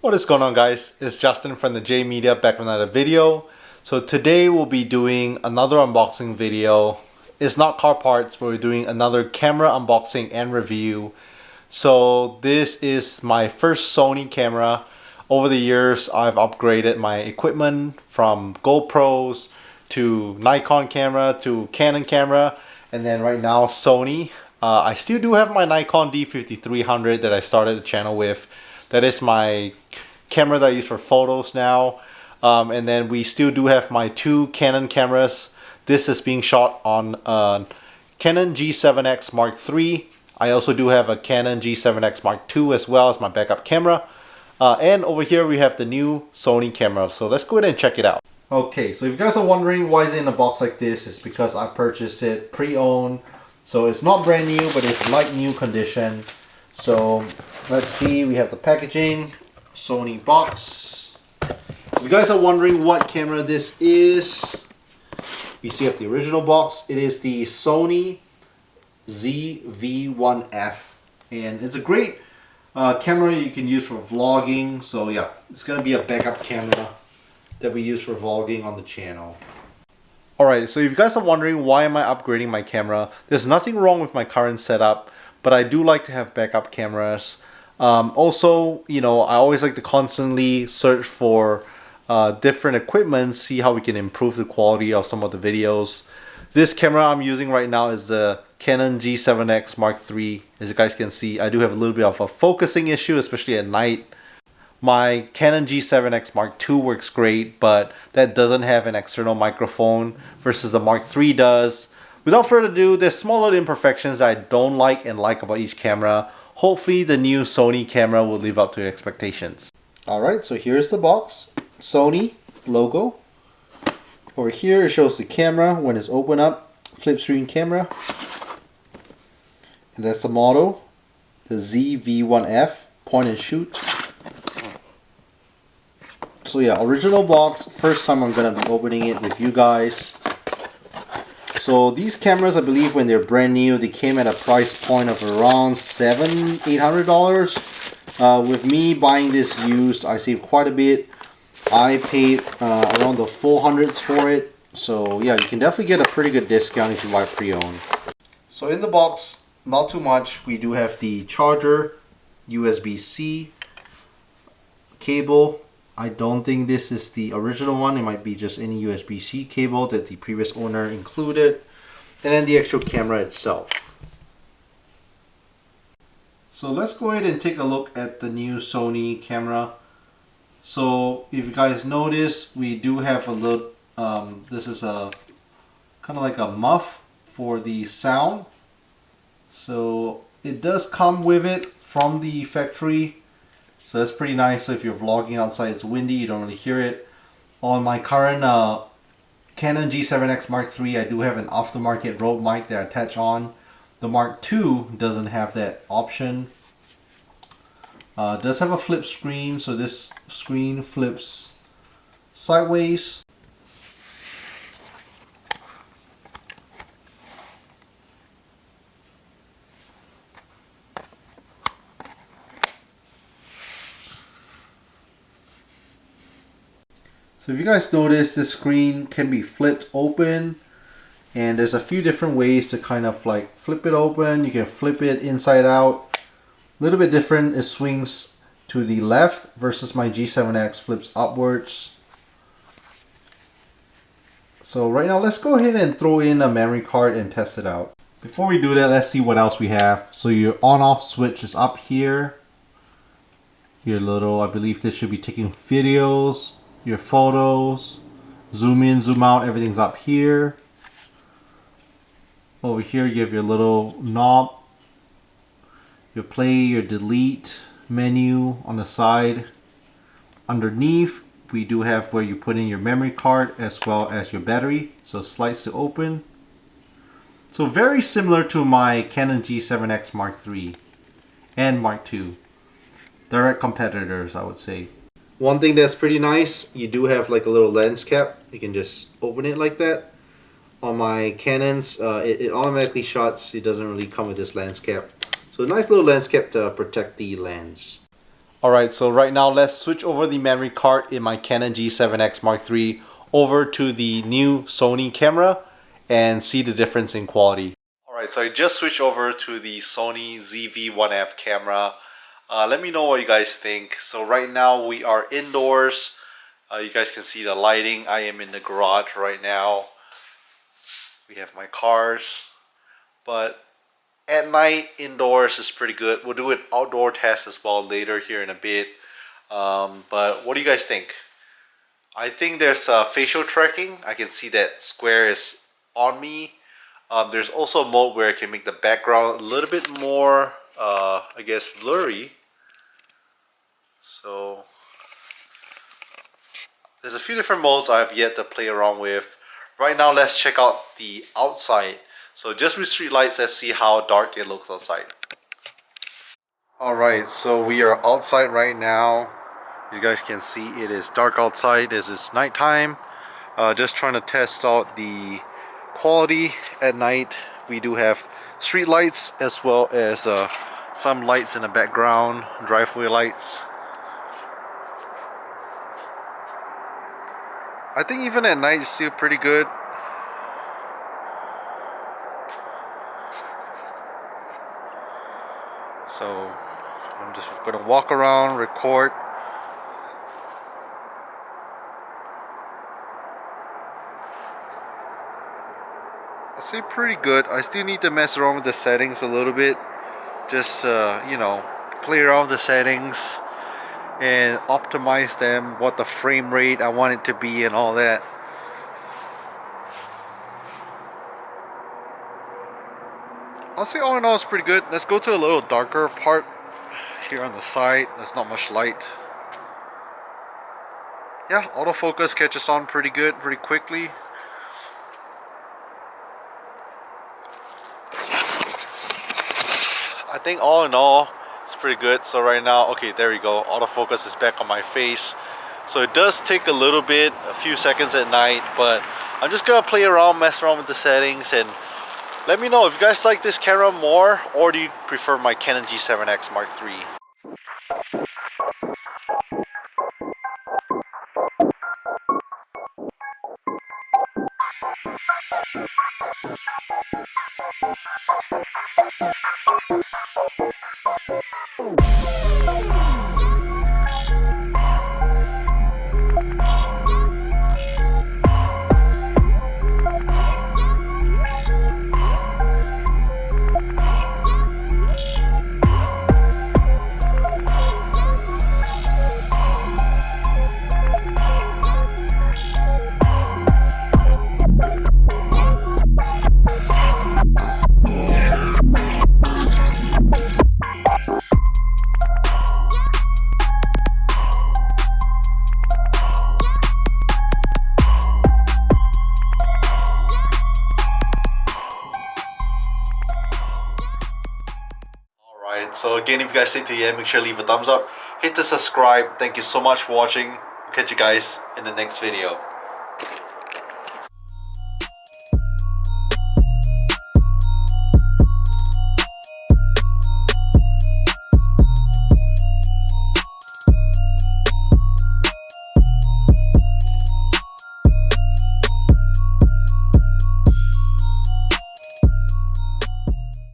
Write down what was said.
What is going on, guys? It's Justin from the J Media back with another video. So today we'll be doing another unboxing video. It's not car parts, but we're doing another camera unboxing and review. So this is my first Sony camera. Over the years I've upgraded my equipment from GoPros to Nikon camera to Canon camera, and then right now Sony. I still do have my Nikon D5300 that I started the channel with. That is my camera that I use for photos now. And then we still do have my two Canon cameras. This is being shot on a Canon G7X Mark III. I also do have a Canon G7X Mark II as well as my backup camera. And over here we have the new Sony camera. So let's go ahead and check it out. Okay, so if you guys are wondering why is it in a box like this, it's because I purchased it pre-owned. So it's not brand new, but it's like new condition. So let's see, we have the packaging, Sony box. If you guys are wondering what camera this is, you see have the original box. It is the Sony ZV1F, and it's a great camera you can use for vlogging. So yeah, it's gonna be a backup camera that we use for vlogging on the channel. Alright, so if you guys are wondering why am I upgrading my camera, there's nothing wrong with my current setup, but I do like to have backup cameras. Also, you know, I always like to constantly search for different equipment, see how we can improve the quality of some of the videos. This camera I'm using right now is the Canon G7X Mark III. As you guys can see, I do have a little bit of a focusing issue, especially at night. My Canon G7X Mark II works great, but that doesn't have an external microphone versus the Mark III does. Without further ado, there's small little imperfections that I don't like and like about each camera. Hopefully the new Sony camera will live up to your expectations. Alright, so here's the box. Sony logo. Over here it shows the camera when it's open up. Flip screen camera. And that's the model. The ZV1F point and shoot. So yeah, original box. First time I'm going to be opening it with you guys. So these cameras, I believe when they're brand new, they came at a price point of around $700-800. With me buying this used, I saved quite a bit. I paid around the 400s for it. So yeah, you can definitely get a pretty good discount if you buy pre-owned. So in the box, not too much. We do have the charger, USB-C, cable. I don't think this is the original one. It might be just any USB-C cable that the previous owner included. And then the actual camera itself. So let's go ahead and take a look at the new Sony camera. So if you guys notice, we do have a little, this is a kind of like a muff for the sound. So it does come with it from the factory. So that's pretty nice. So if you're vlogging outside, it's windy, you don't really hear it. On my current Canon G7X Mark III, I do have an aftermarket Rode mic that I attach on. The Mark II doesn't have that option. It does have a flip screen, so this screen flips sideways. So if you guys notice, this screen can be flipped open, and there's a few different ways to kind of like flip it open. You can flip it inside out. A little bit different, it swings to the left versus my G7X flips upwards. So right now let's go ahead and throw in a memory card and test it out. Before we do that, let's see what else we have. So your on-off switch is up here. Your little, I believe this should be taking videos. Your photos, zoom in, zoom out, everything's up here. Over here you have your little knob, your play, your delete menu on the side. Underneath we do have where you put in your memory card as well as your battery, so it slides to open. So very similar to my Canon G7X Mark III and Mark II. Direct competitors, I would say. One thing that's pretty nice, you do have like a little lens cap. You can just open it like that. On my Canons, it automatically shuts. It doesn't really come with this lens cap. So a nice little lens cap to protect the lens. Alright, so right now let's switch over the memory card in my Canon G7X Mark III over to the new Sony camera and see the difference in quality. Alright, so I just switched over to the Sony ZV1F camera. Let me know what you guys think. So right now we are indoors. You guys can see the lighting. I am in the garage right now. We have my cars. But at night, indoors is pretty good. We'll do an outdoor test as well later here in a bit. But what do you guys think? I think there's facial tracking. I can see that square is on me. There's also a mode where I can make the background a little bit more, I guess, blurry. So there's a few different modes I have yet to play around with. Right now, let's check out the outside. So just with street lights, let's see how dark it looks outside. Alright, so we are outside right now. You guys can see it is dark outside as it's nighttime. Just trying to test out the quality at night. We do have street lights as well as some lights in the background, driveway lights. I think even at night it's still pretty good. So I'm just gonna walk around, record. I say pretty good. I still need to mess around with the settings a little bit. Just you know, play around with the settings and optimize them, what the frame rate I want it to be and all that. I'll say all in all it's pretty good. Let's go to a little darker part here on the side. There's not much light. Yeah, autofocus catches on pretty good, pretty quickly. I think all in all it's pretty good. So right now, okay, there we go. Autofocus is back on my face. So it does take a little bit, a few seconds at night, but I'm just gonna play around, mess around with the settings, and let me know if you guys like this camera more, or do you prefer my Canon G7X Mark III. So again, if you guys stay to the end, make sure to leave a thumbs up, hit the subscribe. Thank you so much for watching. Catch you guys in the next video.